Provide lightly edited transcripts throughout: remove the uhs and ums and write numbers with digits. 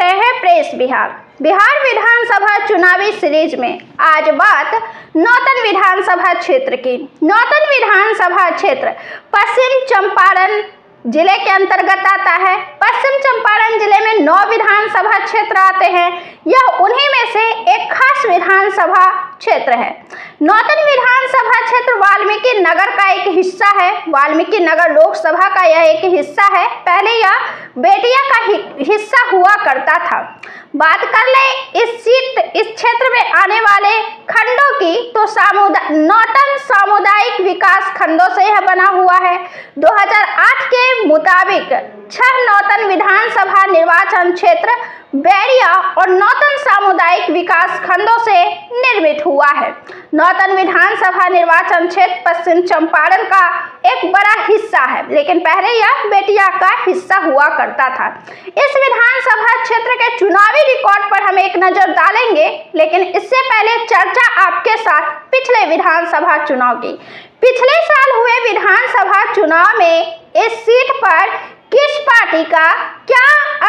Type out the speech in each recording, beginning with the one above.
रहे हैं प्रेस बिहार विधानसभा चुनावी सीरीज में आज बात नौतन विधानसभा क्षेत्र की। नौतन विधानसभा क्षेत्र पश्चिम चंपारण जिले के अंतर्गत आता है। पश्चिम चंपारण जिले में 9 विधानसभा क्षेत्र आते हैं। यह उन्हीं में से एक खास विधानसभा क्षेत्र है। नौतन विधानसभा क्षेत्र वाल्मीकि नगर का एक हिस्सा है। वाल्मीकि नगर लोकसभा का यह एक हिस्सा है। पहले यह बेटिया का हिस्सा हुआ करता था। बात कर ले इस क्षेत्र में आने वाले खंडों की तो नौतन सामुदायिक विकास खंडों से यह बना हुआ है। 2008 के मुताबिक 6 नौतन विधानसभा निर्वाचन क्षेत्र बैरिया और नौतन सामुदायिक विकास खंडों से निर्मित हुआ है। नौतन विधानसभा निर्वाचन क्षेत्र पश्चिम चंपारण का एक बड़ा हिस्सा है, लेकिन पहले यह बेटिया का हिस्सा हुआ करता था। इस विधानसभा क्षेत्र के चुनावी रिकॉर्ड पर हम एक नजर डालेंगे, लेकिन इससे पहले चर्चा आपके साथ पिछले विधानसभा चुनाव की। पिछले साल हुए विधानसभा चुनाव में इस सीट पर किस पार्टी का क्या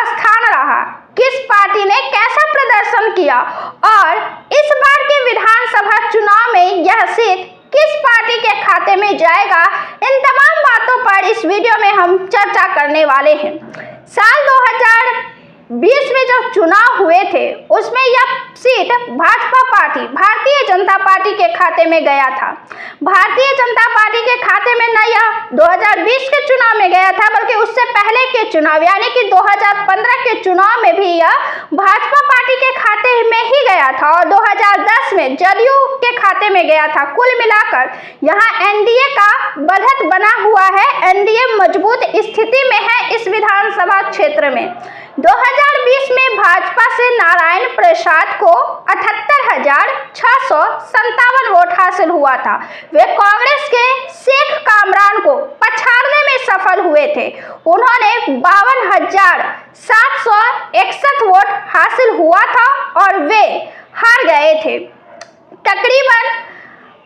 स्थान रहा, किस पार्टी ने कैसा प्रदर्शन किया और इस बार के विधानसभा चुनाव में यह सीट किस पार्टी के खाते में जाएगा, इन तमाम बातों पर इस वीडियो में हम चर्चा करने वाले हैं। साल 2020 में जो चुनाव हुए थे उसमें यह seat Bhajpa party Bharatiya Janata party के खाते में गया था। भारतीय जनता पार्टी के खाते में न यह 2020 के चुनाव में गया था, बल्कि उससे पहले के चुनाव यानी कि 2015 के चुनाव में भी यह भाजपा पार्टी के खाते में ही गया था और 2010 में जदयू के खाते में गया था। कुल मिलाकर यहाँ एनडीए का बढ़त बना हुआ है। एनडीए मजबूत स्थिति में है इस विधानसभा क्षेत्र में। 2020 में भाजपा से नारायण प्रसाद को 78,657 वोट हासिल हुआ था। वे कांग्रेस के शेख कामरान को पछाड़ने में सफल हुए थे। उन्होंने 52,761 वोट हासिल हुआ था और वे हार गए थे। तकरीबन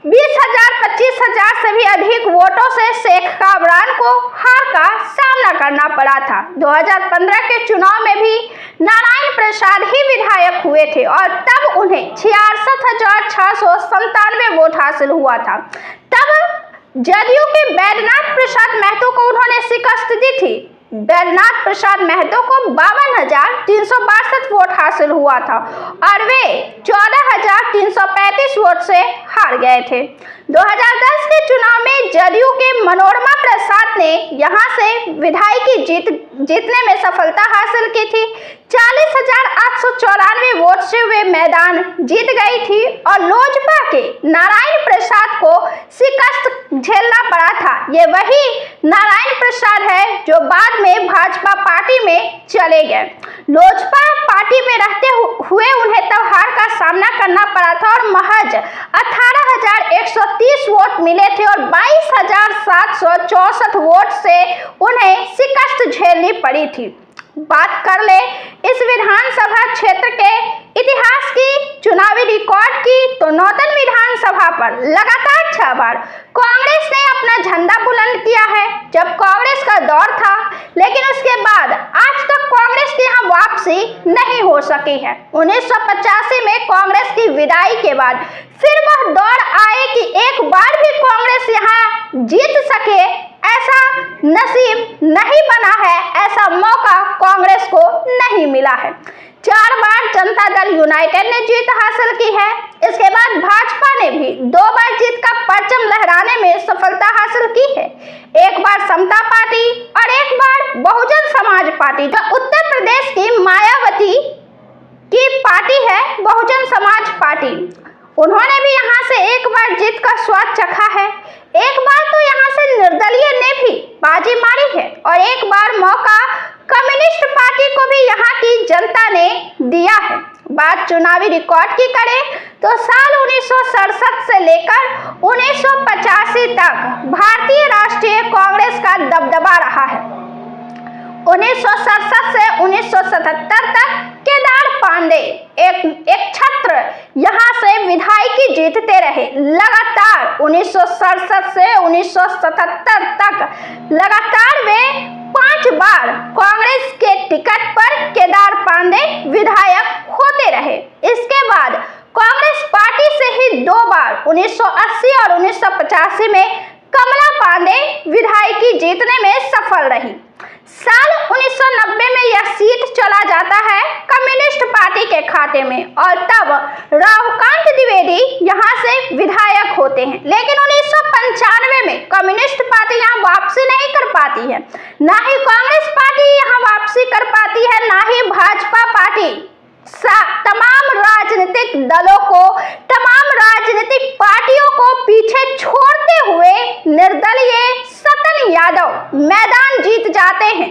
20,000-25,000 से भी अधिक वोटों से शेख कामरान को हार का सामना करना पड़ा था। 2015 के चुनाव में भी नारायण प्रसाद ही विधायक हुए थे और तब उन्हें 66,697 वोट हासिल हुआ था। तब जदयू के बैद्यनाथ प्रसाद महतो को उन्होंने शिकस्त दी थी। बैद्यनाथ प्रसाद महतो को 52,362 वोट हासिल हुआ था और वे 14,335 वोट से हार गए थे। 2010 के चुनाव में जदयू के मनोरमा प्रसाद ने यहां से विधायकी जीतने में सफलता हासिल की थी। 40,894 वोट से वे मैदान जीत गई थी और लोजपा के नारायण प्रसाद को शिकस्त झेलना पड़ा था। ये वही नारायण प्रसाद है जो बाद में भाजपा पार्टी में चले गए। लोजपा पार्टी में रहते हुए उन्हें तब हार का सामना करना पड़ा था और महज 18,130 वोट मिले थे और 22,764 वोट से उन्हें शिकस्त झेलनी पड़ी थी। बात कर ले इस विधानसभा क्षेत्र के इतिहास की, चुनावी रिकॉर्ड की, तो नौतन विधानसभा पर लगातार 6 बार कांग्रेस ने अपना झंडा बुलंद किया है जब कांग्रेस का दौर था, लेकिन उसके बाद आज तक कांग्रेस की यहाँ वापसी नहीं हो सकी है। 1985 में कांग्रेस की विदाई के बाद फिर वह दौर आए कि एक बार भी कांग्रेस यहाँ जीत सके, ऐसा नसीब नहीं बना है, ऐसा मौका कांग्रेस को नहीं मिला है। 4 बार जनता दल यूनाइटेड ने जीत हासिल की है। इसके बाद भाजपा ने भी 2 बार जीत का परचम लहराने में सफलता हासिल की है। एक बार समता पार्टी और एक बार बहुजन समाज पार्टी, जो उत्तर प्रदेश की मायावती की पार्टी है, बहुजन समाज पार्टी, उन्होंने भी यहाँ से एक बार जीत का स्वाद चखा है। एक बार तो यहाँ से निर्दलीय ने भी बाजी मारी है और एक बार मौका कम्युनिस्ट पार्टी को भी यहाँ की जनता ने दिया है। बात चुनावी रिकॉर्ड की करें तो साल 1967 से लेकर 1985 तक भारतीय राष्ट्रीय कांग्रेस का दबदबा रहा है। 1967 से 1977 तक केदार पांडे एक छत्र यहाँ से विधायकी जीतते रहे। लगातार 1967 से 1977 तक लगातार वे 5 बार कांग्रेस के टिकट पर केदार पांडे विधायक होते रहे। इसके बाद कांग्रेस पार्टी से ही 2 बार 1980 और 1985 में कमला पांडे विधायकी जीतने में सफल रही। साल 1990 में यह सीट चला जाता है कम्युनिस्ट पार्टी के खाते में और तब रावकांत द्विवेदी यहां से विधायक होते हैं। लेकिन 1995 में कम्युनिस्ट पार्टी यहां वापसी नहीं कर पाती है, ना ही कांग्रेस पार्टी यहां वापसी कर पाती है, ना ही भाजपा पार्टी। तमाम राजनीतिक दलों को, तमाम राजनीतिक पार्टियों को पीछे छोड़ते हुए निर्दलीय सतन यादव मैदान जीत जाते हैं।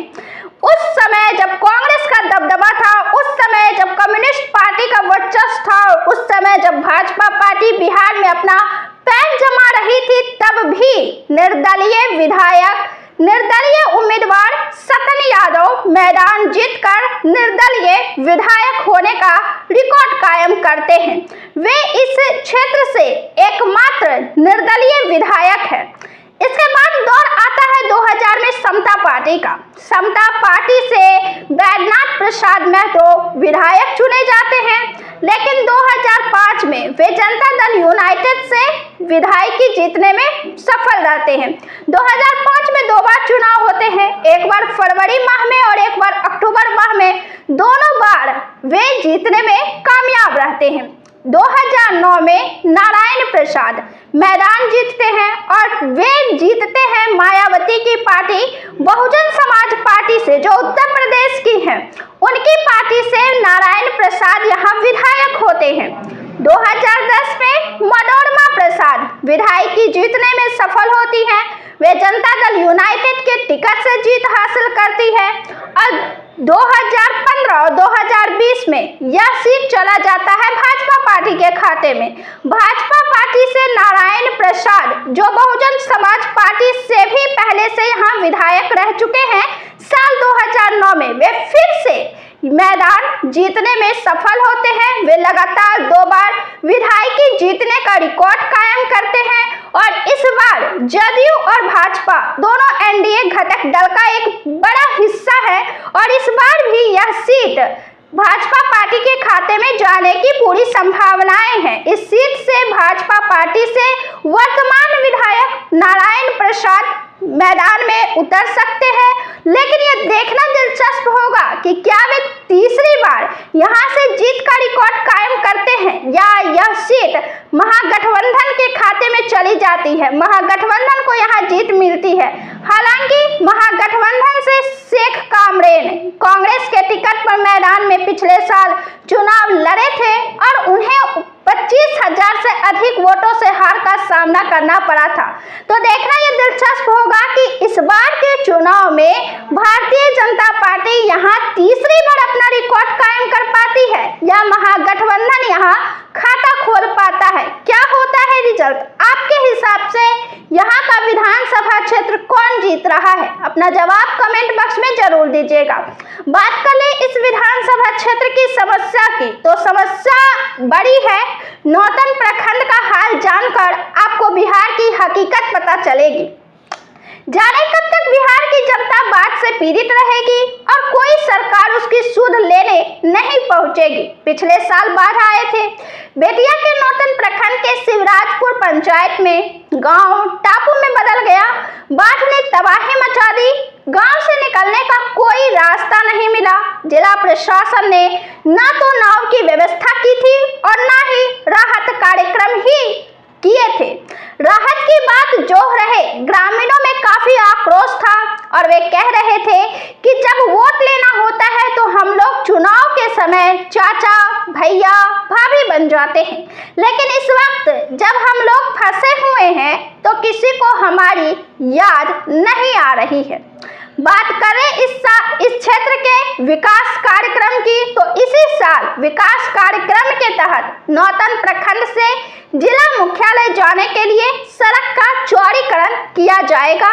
उस समय जब कांग्रेस का दबदबा था, उस समय जब कम्युनिस्ट पार्टी का वर्चस्व था, उस समय जब भाजपा पार्टी बिहार में अपना पैर जमा रही थी, तब भी निर्दलीय उम्मीदवार सतन यादव मैदान जीतकर निर्दलीय विधायक होने का रिकॉर्ड कायम करते हैं। वे इस क्षेत्र से एकमात्र निर्दलीय विधायक है। इसके बाद दौर आता है 2000 में समता पार्टी का। समता पार्टी से बैद्यनाथ प्रसाद महतो विधायक चुने जाते हैं, लेकिन 2005 में वे जनता दल यूनाइटेड से विधायकी जीतने में सफल रहते हैं। 2005 में 2 बार चुनाव होते हैं, एक बार फरवरी माह में और एक बार अक्टूबर माह में। दोनों बार वे जीतने में कामयाब रहते हैं। 2009 में नारायण प्रसाद मैदान जीतते हैं और वे जीतते हैं मायावती की पार्टी बहुजन समाज पार्टी से, जो उत्तर प्रदेश की है। उनकी पार्टी से नारायण प्रसाद यहां विधायक होते हैं। 2010 में मनोरमा प्रसाद विधायकी जीतने में सफल होती हैं। वे जनता दल यूनाइटेड के टिकट से जीत हासिल करती है और 2015 और 2020 में यह सीट चला जाता है भाजपा पार्टी के खाते में। भाजपा पार्टी से नारायण प्रसाद, जो बहुजन समाज पार्टी से भी पहले से यहाँ विधायक रह चुके हैं, साल 2009 में वे फिर से मैदान जीतने में सफल होते हैं। वे लगातार 2 बार विधायकी जीतने का रिकॉर्ड कायम करते हैं और इस बार जदयू और भाजपा दोनों एनडीए घटक दल का एक बड़ा हिस्सा है और इस बार भी यह सीट भाजपा पार्टी के खाते में जाने की पूरी संभावनाएं हैं। इस सीट से भाजपा पार्टी से वर्तमान विधायक नारायण प्रसाद मैदान में उतर सकते हैं, लेकिन यह देखना दिलचस्प होगा कि क्या वे तीसरी बार यहां से जीत का रिकॉर्ड कायम करते हैं या यह सीट महागठबंधन के खाते में चली जाती है, महागठबंधन को यहां जीत मिलती है। हालांकि महागठबंधन से शेख कामरेन कांग्रेस के टिकट पर मैदान में पिछले साल चुनाव लड़े थे और उन्हें 25,000 से अधिक वोटों से हार का सामना करना पड़ा था। तो देखना यह दिलचस्प होगा कि इस बार के चुनाव में भारतीय जनता पार्टी यहां तीसरी बार अपना रिकॉर्ड कायम कर पाती है या महागठबंधन यहां खाता खोल पाता है। क्या होता है रिजल्ट? आपके हिसाब से यहाँ का विधानसभा क्षेत्र कौन जीत रहा है? अपना जवाब कमेंट बॉक्स में जरूर दीजिएगा। बात कर ले इस विधानसभा क्षेत्र की समस्या की, तो समस्या बड़ी है। नौतन प्रखंड का हाल जानकर आपको बिहार की हकीकत पता चलेगी। जाने कब तक बिहार की जनता बाढ़ से पीड़ित रहेगी और कोई सरकार उसकी सुध लेने नहीं पहुंचेगी। पिछले साल बाढ़ आए थे। बेतिया के नौतन प्रखंड के शिवराजपुर पंचायत में गांव टापू में बदल गया। बाढ़ ने तबाही मचा दी। गांव से निकलने का कोई रास्ता नहीं मिला। जिला प्रशासन ने न तो नाव की व्यवस्था की थी और न ही राहत कार्यक्रम ही किए थे। राहत की बात जो रहे, ग्रामीणों में काफी आक्रोश था और वे कह रहे थे कि जब वोट लेना होता है तो हम लोग चुनाव के समय चाचा, भैया, भाभी बन जाते हैं, लेकिन इस वक्त जब हम लोग फंसे हुए हैं तो किसी को हमारी याद नहीं आ रही है। बात करें इस क्षेत्र के विकास कार्यक्रम की, तो इसी साल विकास कार्यक्रम के तहत नौतन प्रखंड से जिला मुख्यालय जाने के लिए सड़क का चौड़ीकरण किया जाएगा।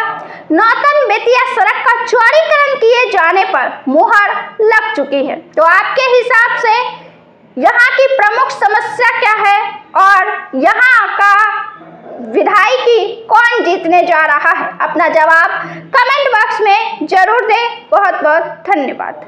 नौतन बेतिया सड़क का चौड़ीकरण किए जाने पर मुहर लग चुकी है। तो आपके हिसाब से यहाँ की प्रमुख समस्या क्या है और यहाँ का विधायकी कौन जीतने जा रहा है? अपना जवाब कमेंट बॉक्स में जरूर दें। बहुत बहुत धन्यवाद।